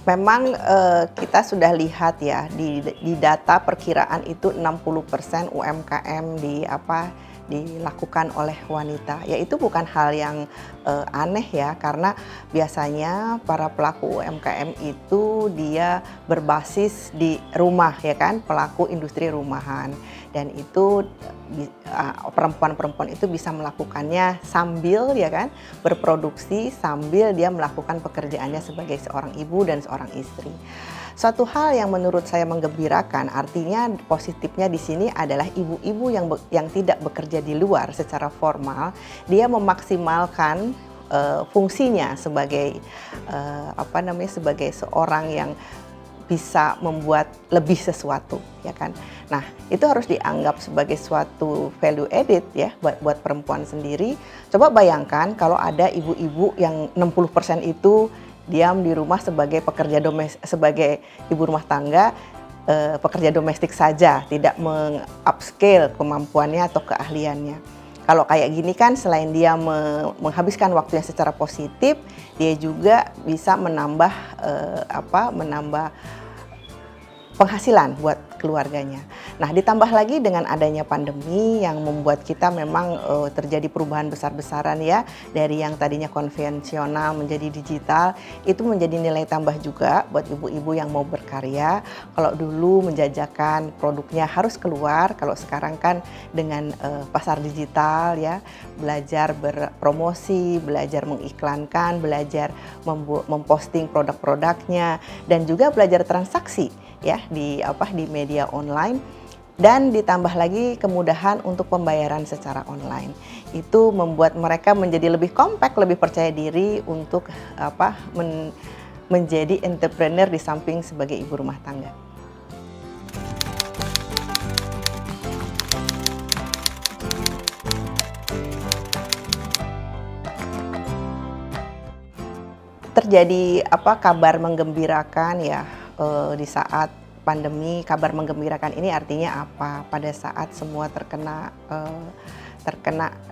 Memang, kita sudah lihat ya di data perkiraan itu 60% UMKM dilakukan oleh wanita. Ya itu bukan hal yang, aneh ya, karena biasanya para pelaku UMKM itu dia berbasis di rumah ya kan, pelaku industri rumahan. Dan itu, perempuan-perempuan itu bisa melakukannya sambil ya kan, berproduksi sambil dia melakukan pekerjaannya sebagai seorang ibu dan seorang istri. Suatu hal yang menurut saya menggembirakan, artinya positifnya di sini adalah ibu-ibu yang tidak bekerja di luar secara formal, dia memaksimalkan, fungsinya sebagai, sebagai seorang yang bisa membuat lebih sesuatu, ya kan. Nah, itu harus dianggap sebagai suatu value added ya buat perempuan sendiri. Coba bayangkan kalau ada ibu-ibu yang 60% itu diam di rumah sebagai sebagai ibu rumah tangga, pekerja domestik saja, tidak meng-upscale kemampuannya atau keahliannya. Kalau kayak gini kan selain dia menghabiskan waktunya secara positif, dia juga bisa menambah penghasilan buat keluarganya. Nah, ditambah lagi dengan adanya pandemi yang membuat kita memang terjadi perubahan besar-besaran ya, dari yang tadinya konvensional menjadi digital, itu menjadi nilai tambah juga buat ibu-ibu yang mau berkarya. Kalau dulu menjajakan produknya harus keluar, kalau sekarang kan dengan pasar digital ya, belajar berpromosi, belajar mengiklankan, belajar memposting produk-produknya, dan juga belajar transaksi ya di media online, dan ditambah lagi kemudahan untuk pembayaran secara online. Itu membuat mereka menjadi lebih kompak, lebih percaya diri untuk menjadi entrepreneur di samping sebagai ibu rumah tangga. Terjadi kabar menggembirakan ya di saat pandemi. Kabar menggembirakan ini artinya apa? Pada saat semua terkena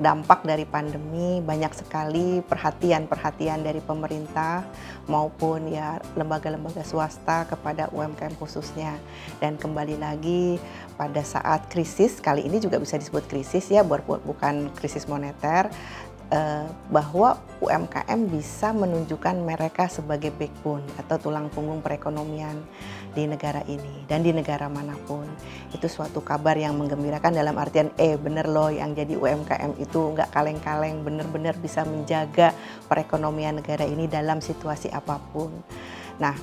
dampak dari pandemi, banyak sekali perhatian dari pemerintah maupun ya lembaga-lembaga swasta kepada UMKM khususnya. Dan kembali lagi pada saat krisis, kali ini juga bisa disebut krisis ya, bukan krisis moneter, bahwa UMKM bisa menunjukkan mereka sebagai backbone atau tulang punggung perekonomian di negara ini dan di negara manapun. Itu suatu kabar yang menggembirakan dalam artian bener loh yang jadi UMKM itu nggak kaleng-kaleng, bener-bener bisa menjaga perekonomian negara ini dalam situasi apapun. Nah,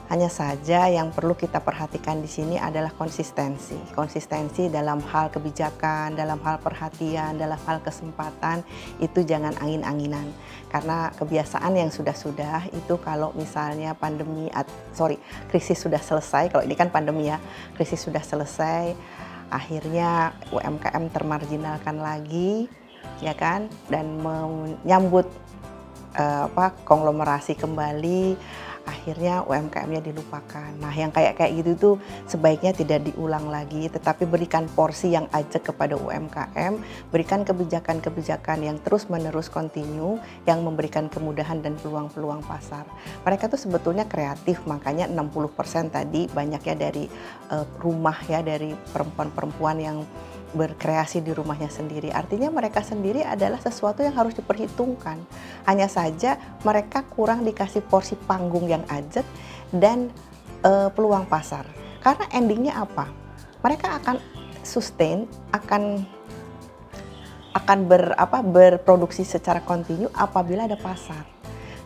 hanya saja yang perlu kita perhatikan di sini adalah konsistensi. Konsistensi dalam hal kebijakan, dalam hal perhatian, dalam hal kesempatan, itu jangan angin-anginan. Karena kebiasaan yang sudah-sudah itu kalau misalnya krisis sudah selesai, kalau ini kan pandemi ya, krisis sudah selesai, akhirnya UMKM termarginalkan lagi, ya kan, dan menyambut konglomerasi kembali, akhirnya UMKM-nya dilupakan. Nah, yang kayak gitu tuh sebaiknya tidak diulang lagi, tetapi berikan porsi yang ajak kepada UMKM, berikan kebijakan-kebijakan yang terus-menerus continue, yang memberikan kemudahan dan peluang-peluang pasar. Mereka tuh sebetulnya kreatif, makanya 60% tadi banyaknya dari rumah ya, dari perempuan-perempuan yang berkreasi di rumahnya sendiri. Artinya mereka sendiri adalah sesuatu yang harus diperhitungkan. Hanya saja mereka kurang dikasih porsi panggung yang ajak dan peluang pasar. Karena endingnya apa? Mereka akan sustain, akan berproduksi secara kontinu apabila ada pasar.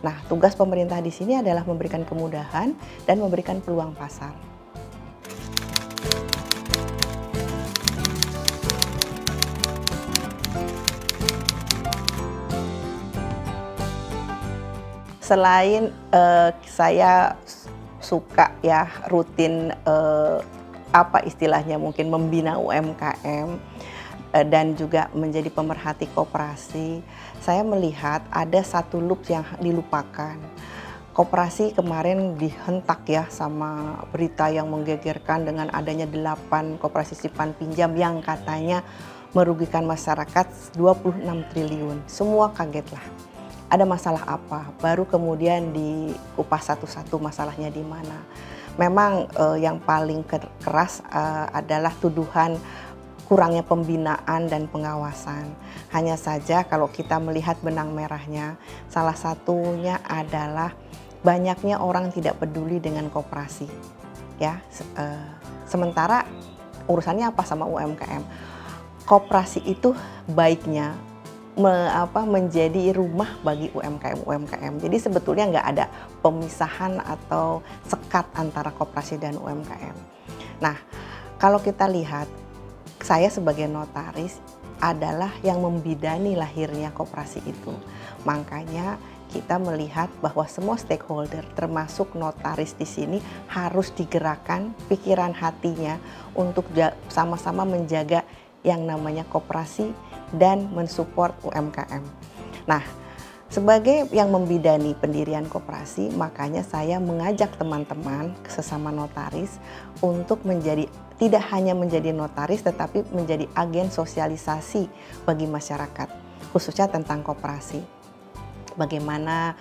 Nah, tugas pemerintah di sini adalah memberikan kemudahan dan memberikan peluang pasar. Selain saya suka ya rutin istilahnya mungkin membina UMKM dan juga menjadi pemerhati koperasi, saya melihat ada satu loop yang dilupakan. Koperasi kemarin dihentak ya sama berita yang menggegerkan dengan adanya 8 koperasi simpan pinjam yang katanya merugikan masyarakat 26 triliun. Semua kaget lah. ada masalah apa, baru kemudian dikupas satu-satu masalahnya di mana. Memang yang paling keras adalah tuduhan kurangnya pembinaan dan pengawasan. Hanya saja kalau kita melihat benang merahnya, salah satunya adalah banyaknya orang tidak peduli dengan koperasi. Ya, sementara urusannya apa sama UMKM? Koperasi itu baiknya menjadi rumah bagi UMKM. Jadi sebetulnya nggak ada pemisahan atau sekat antara koperasi dan UMKM. Nah, kalau kita lihat, saya sebagai notaris adalah yang membidani lahirnya koperasi itu. Makanya kita melihat bahwa semua stakeholder termasuk notaris di sini harus digerakkan pikiran hatinya untuk sama-sama menjaga yang namanya koperasi dan mensupport UMKM. Nah, sebagai yang membidani pendirian koperasi, makanya saya mengajak teman-teman sesama notaris untuk tidak hanya menjadi notaris tetapi menjadi agen sosialisasi bagi masyarakat, khususnya tentang koperasi. Bagaimana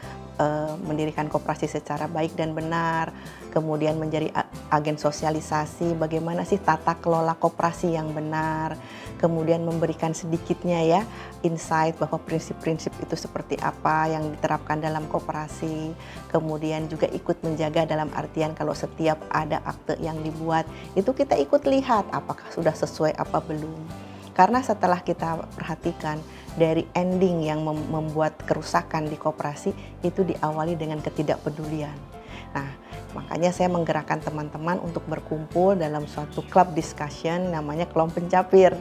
mendirikan koperasi secara baik dan benar, kemudian menjadi agen sosialisasi bagaimana sih tata kelola koperasi yang benar, kemudian memberikan sedikitnya ya insight bahwa prinsip-prinsip itu seperti apa yang diterapkan dalam koperasi, kemudian juga ikut menjaga dalam artian kalau setiap ada akte yang dibuat itu kita ikut lihat apakah sudah sesuai apa belum. Karena setelah kita perhatikan dari ending yang membuat kerusakan di koperasi itu diawali dengan ketidakpedulian. Nah, makanya saya menggerakkan teman-teman untuk berkumpul dalam suatu club discussion namanya Kelompok Pencapir.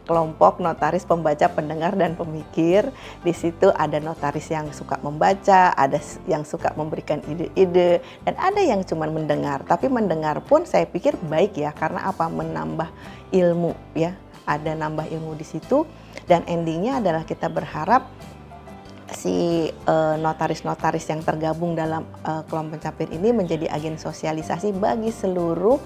Kelompok notaris pembaca, pendengar, dan pemikir. Di situ ada notaris yang suka membaca, ada yang suka memberikan ide-ide, dan ada yang cuma mendengar. Tapi mendengar pun saya pikir baik ya, karena apa? Menambah ilmu ya. Ada nambah ilmu di situ, dan endingnya adalah kita berharap si notaris-notaris yang tergabung dalam Kelompok Pencapir ini menjadi agen sosialisasi bagi seluruh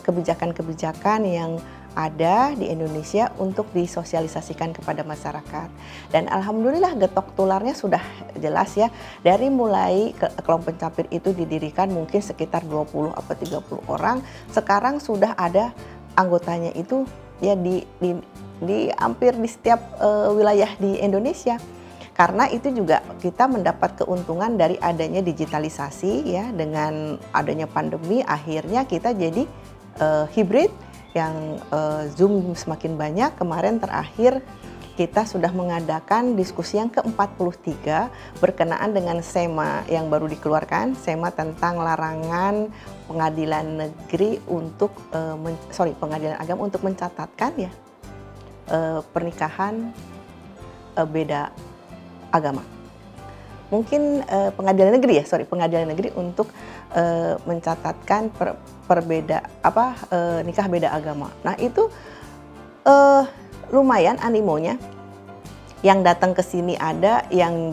kebijakan-kebijakan yang ada di Indonesia untuk disosialisasikan kepada masyarakat. Dan alhamdulillah getok tularnya sudah jelas ya, dari mulai Kelompok Pencapir itu didirikan mungkin sekitar 20 atau 30 orang, sekarang sudah ada anggotanya itu ya di hampir di setiap wilayah di Indonesia. Karena itu juga kita mendapat keuntungan dari adanya digitalisasi ya, dengan adanya pandemi akhirnya kita jadi hibrid yang Zoom semakin banyak. Kemarin terakhir kita sudah mengadakan diskusi yang ke-43 berkenaan dengan SEMA yang baru dikeluarkan, SEMA tentang larangan pengadilan negeri untuk pengadilan agama untuk mencatatkan ya pernikahan beda agama. Mungkin pengadilan negeri untuk mencatatkan nikah beda agama. Nah, itu lumayan animonya. Yang datang ke sini ada, yang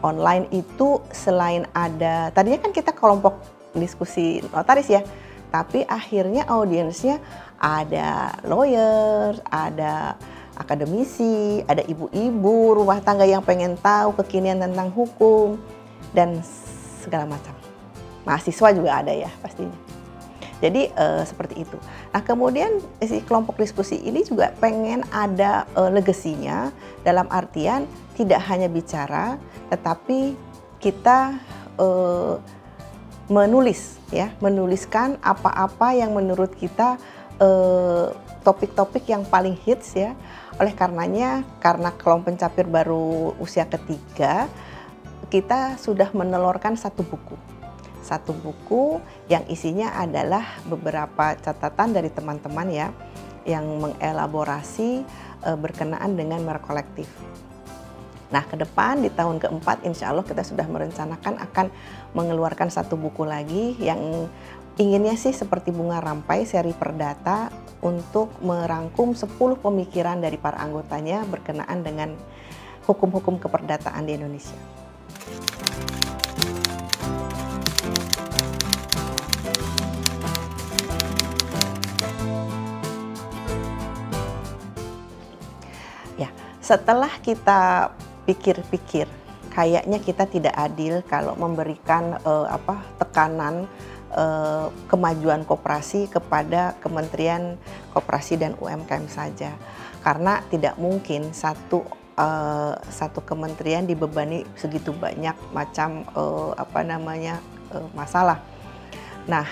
online itu selain ada, tadinya kan kita kelompok diskusi notaris ya, tapi akhirnya audiensnya ada lawyer, ada akademisi, ada ibu-ibu rumah tangga yang pengen tahu kekinian tentang hukum, dan segala macam. Mahasiswa juga ada ya pastinya. Jadi seperti itu. Nah, kemudian si kelompok diskusi ini juga pengen ada legasinya, dalam artian tidak hanya bicara, tetapi kita menuliskan apa-apa yang menurut kita topik-topik yang paling hits ya. Oleh karenanya, karena Kelompok Pencapir baru usia ketiga, kita sudah menelurkan satu buku yang isinya adalah beberapa catatan dari teman-teman ya, yang mengelaborasi berkenaan dengan merek kolektif. Nah, ke depan di tahun keempat insya Allah kita sudah merencanakan akan mengeluarkan satu buku lagi yang inginnya sih seperti bunga rampai seri perdata untuk merangkum 10 pemikiran dari para anggotanya berkenaan dengan hukum-hukum keperdataan di Indonesia. Ya, setelah kita pikir-pikir kayaknya kita tidak adil kalau memberikan tekanan kemajuan koperasi kepada Kementerian Koperasi dan UMKM saja, karena tidak mungkin satu kementerian dibebani segitu banyak macam masalah. Nah,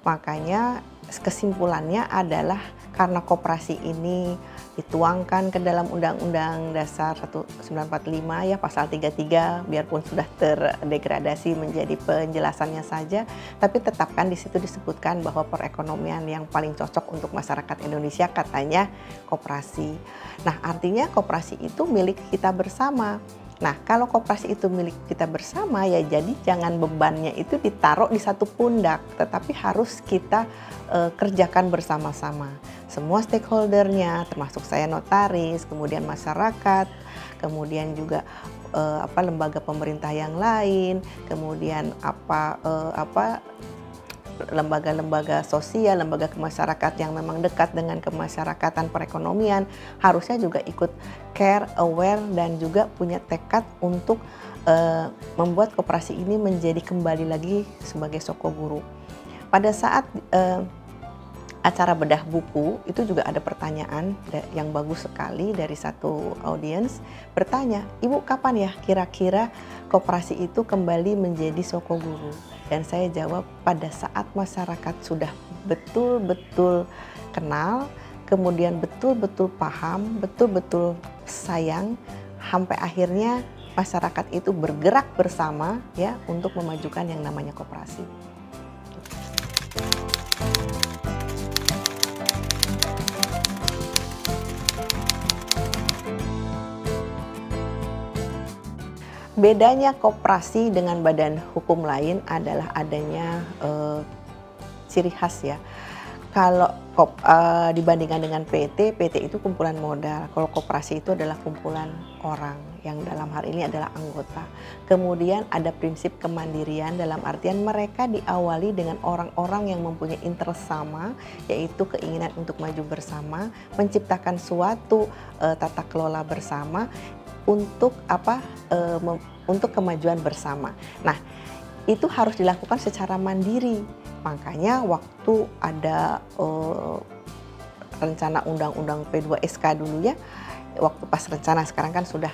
makanya kesimpulannya adalah karena koperasi ini dituangkan ke dalam Undang-Undang Dasar 1945 ya, pasal 33, biarpun sudah terdegradasi menjadi penjelasannya saja, tapi tetapkan di situ disebutkan bahwa perekonomian yang paling cocok untuk masyarakat Indonesia katanya koperasi. Nah, artinya koperasi itu milik kita bersama. Nah, kalau koperasi itu milik kita bersama, ya jadi jangan bebannya itu ditaruh di satu pundak, tetapi harus kita kerjakan bersama-sama. Semua stakeholdernya, termasuk saya notaris, kemudian masyarakat, kemudian juga lembaga pemerintah yang lain, kemudian lembaga-lembaga sosial, lembaga kemasyarakatan yang memang dekat dengan kemasyarakatan perekonomian harusnya juga ikut care, aware, dan juga punya tekad untuk membuat koperasi ini menjadi kembali lagi sebagai sokoguru. Pada saat acara bedah buku itu juga ada pertanyaan yang bagus sekali dari satu audiens bertanya, "Ibu, kapan ya kira-kira koperasi itu kembali menjadi sokoguru?" Dan saya jawab, pada saat masyarakat sudah betul-betul kenal, kemudian betul-betul paham, betul-betul sayang, sampai akhirnya masyarakat itu bergerak bersama ya untuk memajukan yang namanya koperasi. Bedanya koperasi dengan badan hukum lain adalah adanya ciri khas ya. Kalau dibandingkan dengan PT itu kumpulan modal. Kalau koperasi itu adalah kumpulan orang yang dalam hal ini adalah anggota. Kemudian ada prinsip kemandirian dalam artian mereka diawali dengan orang-orang yang mempunyai interest sama, yaitu keinginan untuk maju bersama, menciptakan suatu tata kelola bersama untuk untuk kemajuan bersama. Nah, itu harus dilakukan secara mandiri. Makanya waktu ada rencana undang-undang P2SK dulu ya, waktu pas rencana, sekarang kan sudah,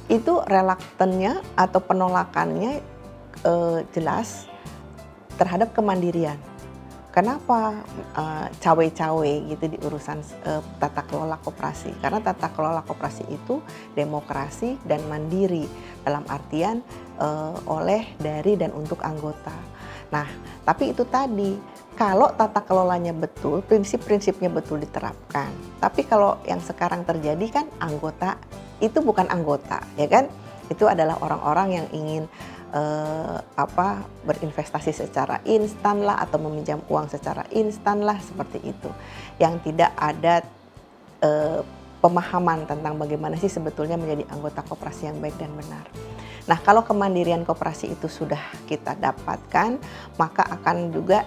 itu relaktannya atau penolakannya jelas terhadap kemandirian. Kenapa cawe-cawe gitu di urusan tata kelola koperasi? Karena tata kelola koperasi itu demokrasi dan mandiri dalam artian oleh, dari, dan untuk anggota. Nah, tapi itu tadi, kalau tata kelolanya betul, prinsip-prinsipnya betul diterapkan. Tapi kalau yang sekarang terjadi kan anggota itu bukan anggota, ya kan? Itu adalah orang-orang yang ingin berinvestasi secara instan lah, atau meminjam uang secara instan lah, seperti itu. Yang tidak ada pemahaman tentang bagaimana sih sebetulnya menjadi anggota koperasi yang baik dan benar. Nah, kalau kemandirian koperasi itu sudah kita dapatkan, maka akan juga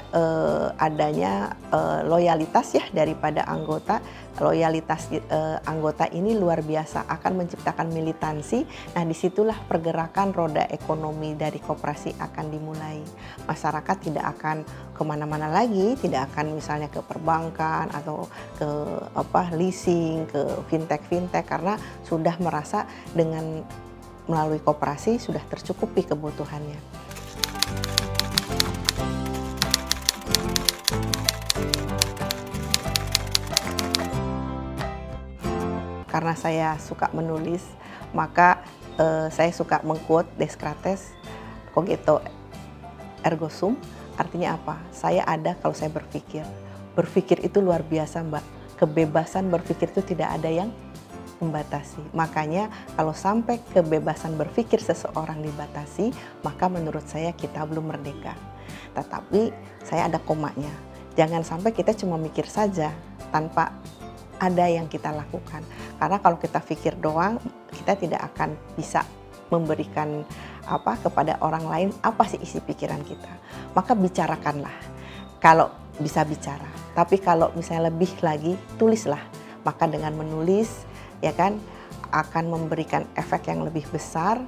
adanya loyalitas ya daripada anggota. Loyalitas anggota ini luar biasa, akan menciptakan militansi. Nah, disitulah pergerakan roda ekonomi dari koperasi akan dimulai. Masyarakat tidak akan kemana-mana lagi, tidak akan misalnya ke perbankan atau ke leasing, ke fintech, karena sudah merasa dengan melalui koperasi sudah tercukupi kebutuhannya. Karena saya suka menulis, maka saya suka mengquote Descartes, cogito ergo sum, artinya apa? Saya ada kalau saya berpikir. Berpikir itu luar biasa, Mbak. Kebebasan berpikir itu tidak ada yang membatasi. Makanya kalau sampai kebebasan berpikir seseorang dibatasi, maka menurut saya kita belum merdeka. Tetapi saya ada komanya. Jangan sampai kita cuma mikir saja tanpa ada yang kita lakukan. Karena kalau kita pikir doang, kita tidak akan bisa memberikan kepada orang lain apa sih isi pikiran kita. Maka bicarakanlah kalau bisa bicara. Tapi kalau misalnya lebih lagi, tulislah. Maka dengan menulis, ya kan, akan memberikan efek yang lebih besar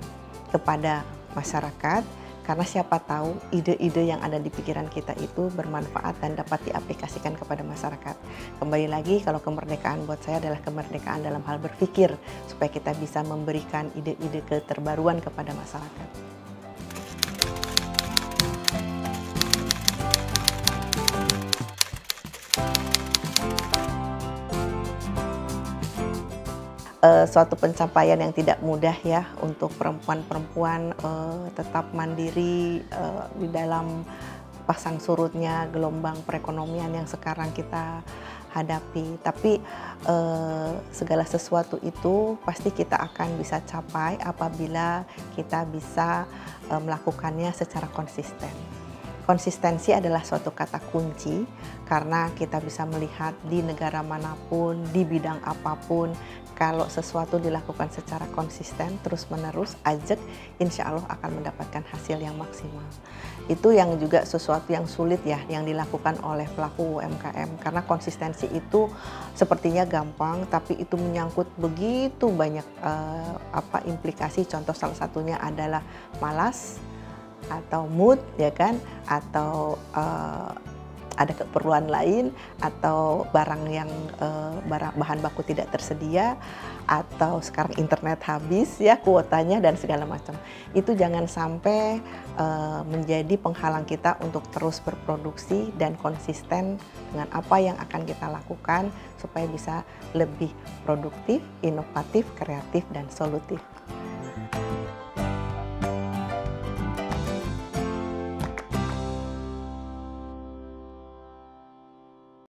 kepada masyarakat, karena siapa tahu ide-ide yang ada di pikiran kita itu bermanfaat dan dapat diaplikasikan kepada masyarakat. Kembali lagi, kalau kemerdekaan buat saya adalah kemerdekaan dalam hal berpikir, supaya kita bisa memberikan ide-ide keterbaruan kepada masyarakat. Suatu pencapaian yang tidak mudah ya untuk perempuan-perempuan tetap mandiri di dalam pasang surutnya gelombang perekonomian yang sekarang kita hadapi. Tapi segala sesuatu itu pasti kita akan bisa capai apabila kita bisa melakukannya secara konsisten. Konsistensi adalah suatu kata kunci karena kita bisa melihat di negara manapun, di bidang apapun, kalau sesuatu dilakukan secara konsisten, terus-menerus, ajak, insya Allah akan mendapatkan hasil yang maksimal. Itu yang juga sesuatu yang sulit ya, yang dilakukan oleh pelaku UMKM. Karena konsistensi itu sepertinya gampang, tapi itu menyangkut begitu banyak implikasi. Contoh salah satunya adalah malas, atau mood, ya kan, atau ada keperluan lain, atau barang yang bahan baku tidak tersedia, atau sekarang internet habis ya kuotanya dan segala macam. Itu jangan sampai menjadi penghalang kita untuk terus berproduksi dan konsisten dengan apa yang akan kita lakukan supaya bisa lebih produktif, inovatif, kreatif, dan solutif.